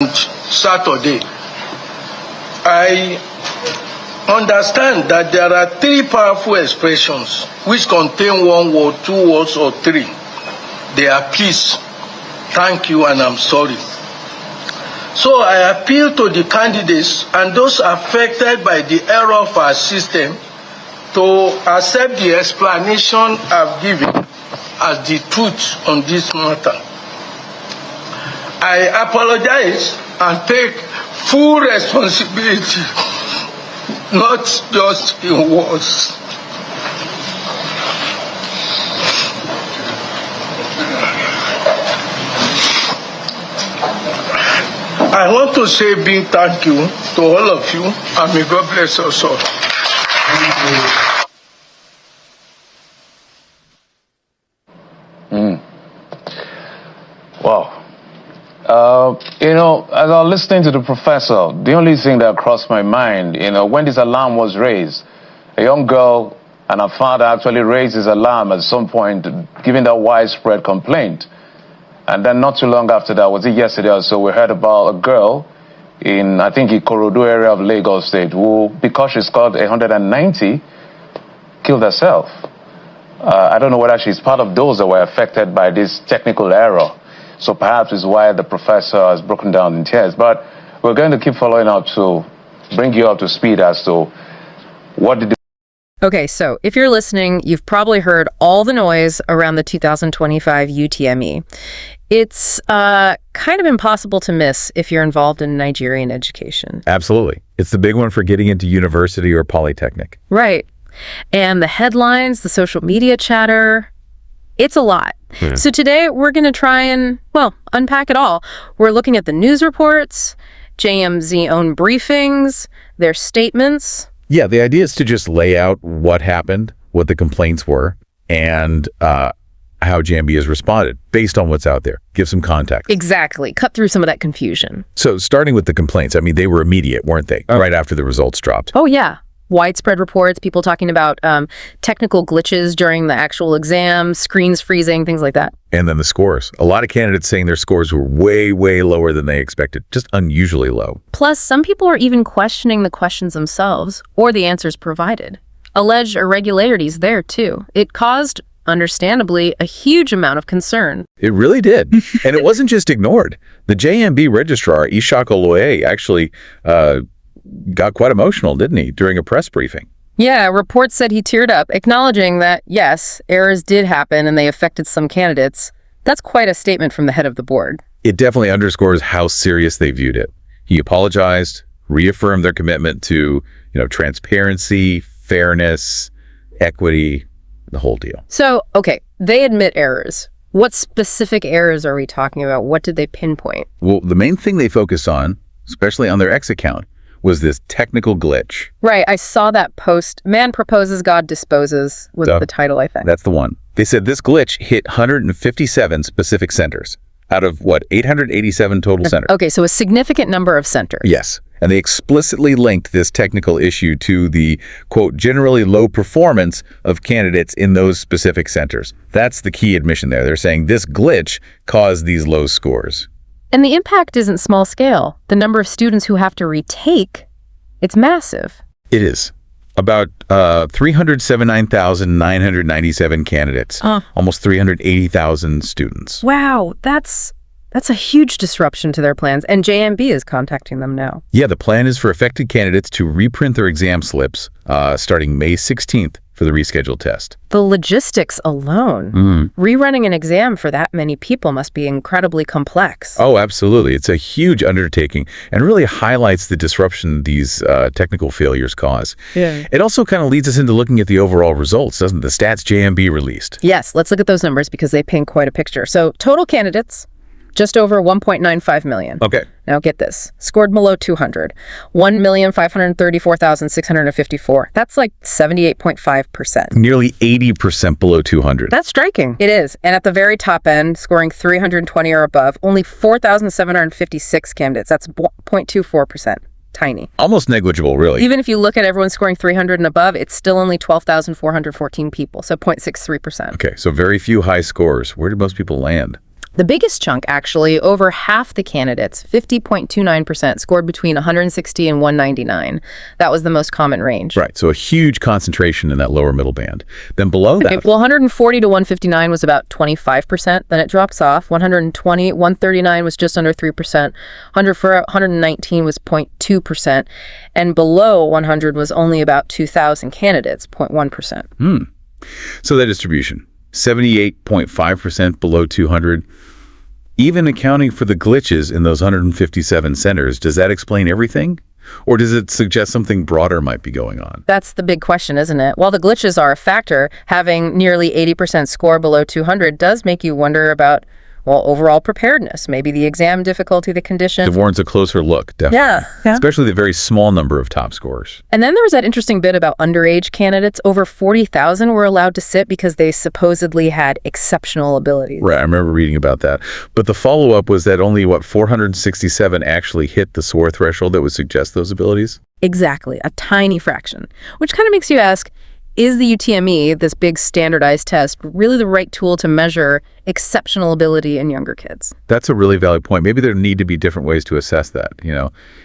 and Saturday. I understand that there are three powerful expressions which contain one word, two words, or three. They are peace, thank you, and I'm sorry. So I appeal to the candidates and those affected by the error of our system to accept the explanation I've given as the truth on this matter. I apologize and take full responsibility, not just in words. I want to say a big thank you to all of you, and may God bless us all. Wow. As I was listening to the professor, the only thing that crossed my mind, when this alarm was raised, a young girl and her father actually raised his alarm at some point, giving that widespread complaint. And then not too long after that, was it yesterday or so, we heard about a girl in, I think, Ikorodu area of Lagos State, who, because she scored 190, killed herself. I don't know whether she's part of those that were affected by this technical error. So perhaps it's why the professor has broken down in tears. But we're going to keep following up to bring you up to speed as to what did. Okay, so if you're listening, you've probably heard all the noise around the 2025 UTME. It's kind of impossible to miss if you're involved in Nigerian education. Absolutely. It's the big one for getting into university or polytechnic. Right. And the headlines, the social media chatter, it's a lot. Yeah. So today we're going to try and, unpack it all. We're looking at the news reports, JM's own briefings, their statements. Yeah, the idea is to just lay out what happened, what the complaints were, and how Jamb has responded based on what's out there. Give some context. Exactly. Cut through some of that confusion. So starting with the complaints, I mean, they were immediate, weren't they? Right after the results dropped. Oh, yeah. Widespread reports, people talking about technical glitches during the actual exam, screens freezing, things like that. And then the scores. A lot of candidates saying their scores were way, way lower than they expected, just unusually low. Plus, some people are even questioning the questions themselves or the answers provided. Alleged irregularities there, too. It caused, understandably, a huge amount of concern. It really did. And it wasn't just ignored. The JMB registrar, ISHAQ OLOYEDE, actually got quite emotional, didn't he, during a press briefing? Yeah, reports said he teared up, acknowledging that, yes, errors did happen and they affected some candidates. That's quite a statement from the head of the board. It definitely underscores how serious they viewed it. He apologized, reaffirmed their commitment to, transparency, fairness, equity, the whole deal. So, okay, they admit errors. What specific errors are we talking about? What did they pinpoint? Well, the main thing they focused on, especially on their X account, was this technical glitch. Right, I saw that post. Man proposes, God disposes was the title, I think. That's the one. They said this glitch hit 157 specific centers out of, 887 total centers. Okay, so a significant number of centers. Yes, and they explicitly linked this technical issue to the, quote, generally low performance of candidates in those specific centers. That's the key admission there. They're saying this glitch caused these low scores. And the impact isn't small scale. The number of students who have to retake, it's massive. It is. About 379,997 candidates. Almost 380,000 students. Wow, that's a huge disruption to their plans. And JMB is contacting them now. Yeah, the plan is for affected candidates to reprint their exam slips starting May 16th for the rescheduled test. The logistics alone. Rerunning an exam for that many people must be incredibly complex. Oh, absolutely. It's a huge undertaking and really highlights the disruption these technical failures cause. Yeah. It also kind of leads us into looking at the overall results, doesn't it? The stats JMB released. Yes, let's look at those numbers because they paint quite a picture. So total candidates, just over 1.95 million. Okay. Now get this. Scored below 200. 1,534,654. That's like 78.5%. Nearly 80% below 200. That's striking. It is. And at the very top end, scoring 320 or above, only 4,756 candidates. That's 0.24%. Tiny. Almost negligible, really. Even if you look at everyone scoring 300 and above, it's still only 12,414 people. So 0.63%. Okay, so very few high scores. Where did most people land? The biggest chunk, actually, over half the candidates, 50.29%, scored between 160 and 199. That was the most common range. Right, so a huge concentration in that lower middle band. Then below that... Well, 140 to 159 was about 25%. Then it drops off. 139 was just under 3%. 119 was 0.2%. And below 100 was only about 2,000 candidates, 0.1%. So that distribution, 78.5% below 200, even accounting for the glitches in those 157 centers, does that explain everything? Or does it suggest something broader might be going on? That's the big question, isn't it? While the glitches are a factor, having nearly 80% score below 200 does make you wonder about, well, overall preparedness, maybe the exam difficulty, the condition. It warrants a closer look, definitely. Yeah. Especially the very small number of top scorers. And then there was that interesting bit about underage candidates. Over 40,000 were allowed to sit because they supposedly had exceptional abilities. Right, I remember reading about that. But the follow-up was that only, 467 actually hit the score threshold that would suggest those abilities? Exactly, a tiny fraction. Which kind of makes you ask, is the UTME, this big standardized test, really the right tool to measure exceptional ability in younger kids? That's a really valid point. Maybe there need to be different ways to assess that.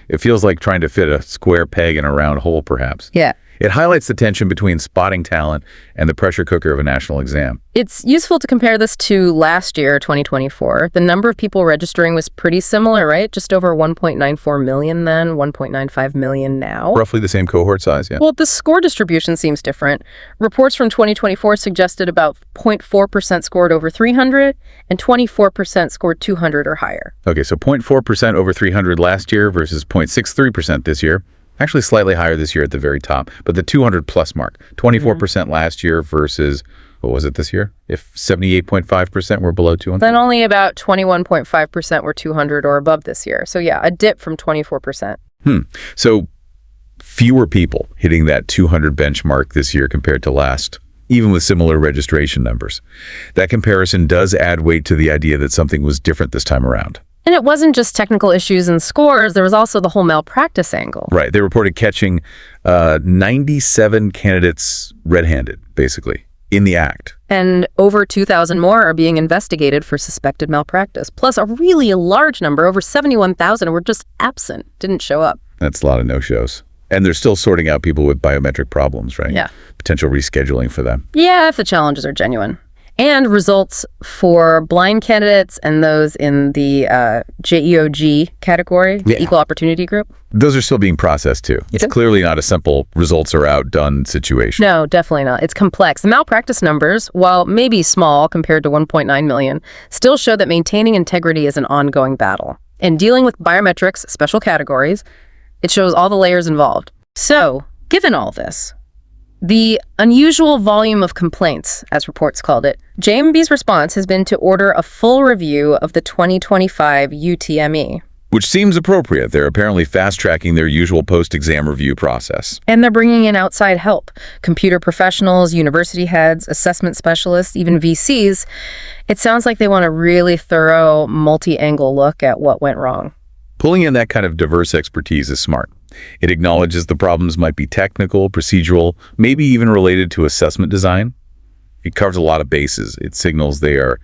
It feels like trying to fit a square peg in a round hole, perhaps. Yeah. It highlights the tension between spotting talent and the pressure cooker of a national exam. It's useful to compare this to last year, 2024. The number of people registering was pretty similar, right? Just over 1.94 million then, 1.95 million now. Roughly the same cohort size, yeah. Well, the score distribution seems different. Reports from 2024 suggested about 0.4% scored over 300 and 24% scored 200 or higher. Okay, so 0.4% over 300 last year versus 0.63% this year. Actually slightly higher this year at the very top, but the 200 plus mark, 24% last year versus, what was it this year? If 78.5% were below 200? Then only about 21.5% were 200 or above this year. So yeah, a dip from 24%. So fewer people hitting that 200 benchmark this year compared to last, even with similar registration numbers. That comparison does add weight to the idea that something was different this time around. And it wasn't just technical issues and scores. There was also the whole malpractice angle. Right. They reported catching 97 candidates red-handed, basically, in the act. And over 2,000 more are being investigated for suspected malpractice. Plus, a really large number, over 71,000, were just absent, didn't show up. That's a lot of no-shows. And they're still sorting out people with biometric problems, right? Yeah. Potential rescheduling for them. Yeah, if the challenges are genuine. And results for blind candidates and those in the JEOG category, the Equal Opportunity Group. Those are still being processed, too. It's clearly not a simple results are out, done situation. No, definitely not. It's complex. The malpractice numbers, while maybe small compared to 1.9 million, still show that maintaining integrity is an ongoing battle. And dealing with biometrics, special categories, it shows all the layers involved. So, given all this, the unusual volume of complaints, as reports called it, JMB's response has been to order a full review of the 2025 UTME. Which seems appropriate. They're apparently fast-tracking their usual post-exam review process. And they're bringing in outside help. Computer professionals, university heads, assessment specialists, even VCs. It sounds like they want a really thorough, multi-angle look at what went wrong. Pulling in that kind of diverse expertise is smart. It acknowledges the problems might be technical, procedural, maybe even related to assessment design. It covers a lot of bases. It signals they are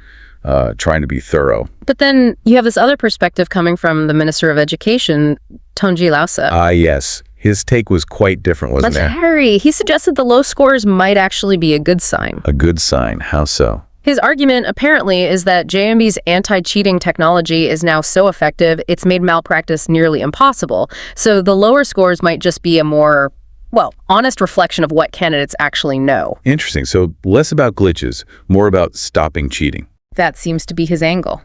trying to be thorough. But then you have this other perspective coming from the Minister of Education, Tonji Lausa. Yes. His take was quite different, wasn't That's there? Harry. He suggested the low scores might actually be a good sign. A good sign. How so? His argument, apparently, is that JMB's anti-cheating technology is now so effective, it's made malpractice nearly impossible. So the lower scores might just be a more, honest reflection of what candidates actually know. Interesting. So less about glitches, more about stopping cheating. That seems to be his angle.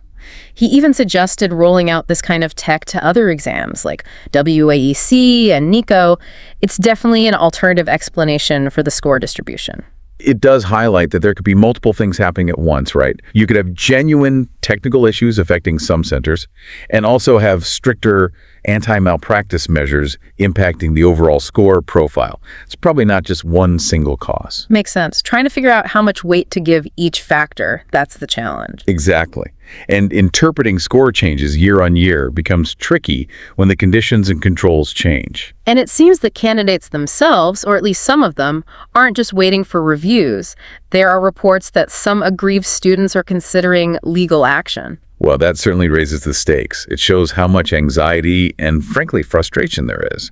He even suggested rolling out this kind of tech to other exams like WAEC and NICO. It's definitely an alternative explanation for the score distribution. It does highlight that there could be multiple things happening at once, right? You could have genuine technical issues affecting some centers and also have stricter anti-malpractice measures impacting the overall score profile. It's probably not just one single cause. Makes sense. Trying to figure out how much weight to give each factor, that's the challenge. Exactly. And interpreting score changes year on year becomes tricky when the conditions and controls change. And it seems the candidates themselves, or at least some of them, aren't just waiting for reviews. There are reports that some aggrieved students are considering legal action. Well, that certainly raises the stakes. It shows how much anxiety and, frankly, frustration there is.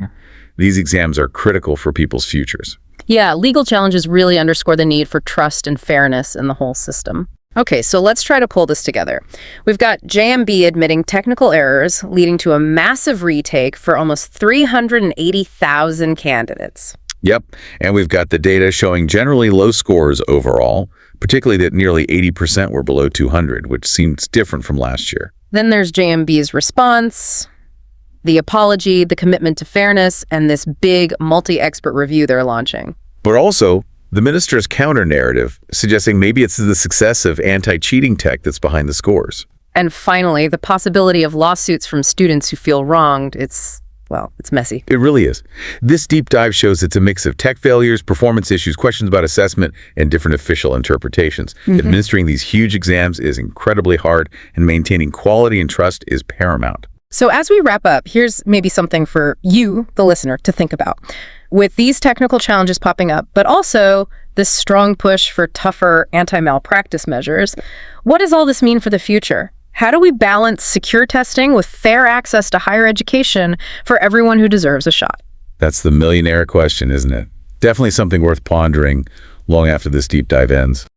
These exams are critical for people's futures. Yeah, legal challenges really underscore the need for trust and fairness in the whole system. Okay, so let's try to pull this together. We've got JMB admitting technical errors, leading to a massive retake for almost 380,000 candidates. Yep, and we've got the data showing generally low scores overall, particularly that nearly 80% were below 200, which seems different from last year. Then there's JMB's response, the apology, the commitment to fairness, and this big multi-expert review they're launching. But also, the minister's counter-narrative, suggesting maybe it's the success of anti-cheating tech that's behind the scores. And finally, the possibility of lawsuits from students who feel wronged. It's messy. It really is. This deep dive shows it's a mix of tech failures, performance issues, questions about assessment, and different official interpretations. Administering these huge exams is incredibly hard, and maintaining quality and trust is paramount. So as we wrap up, here's maybe something for you, the listener, to think about. With these technical challenges popping up, but also this strong push for tougher anti-malpractice measures, what does all this mean for the future? How do we balance secure testing with fair access to higher education for everyone who deserves a shot? That's the millionaire question, isn't it? Definitely something worth pondering long after this deep dive ends.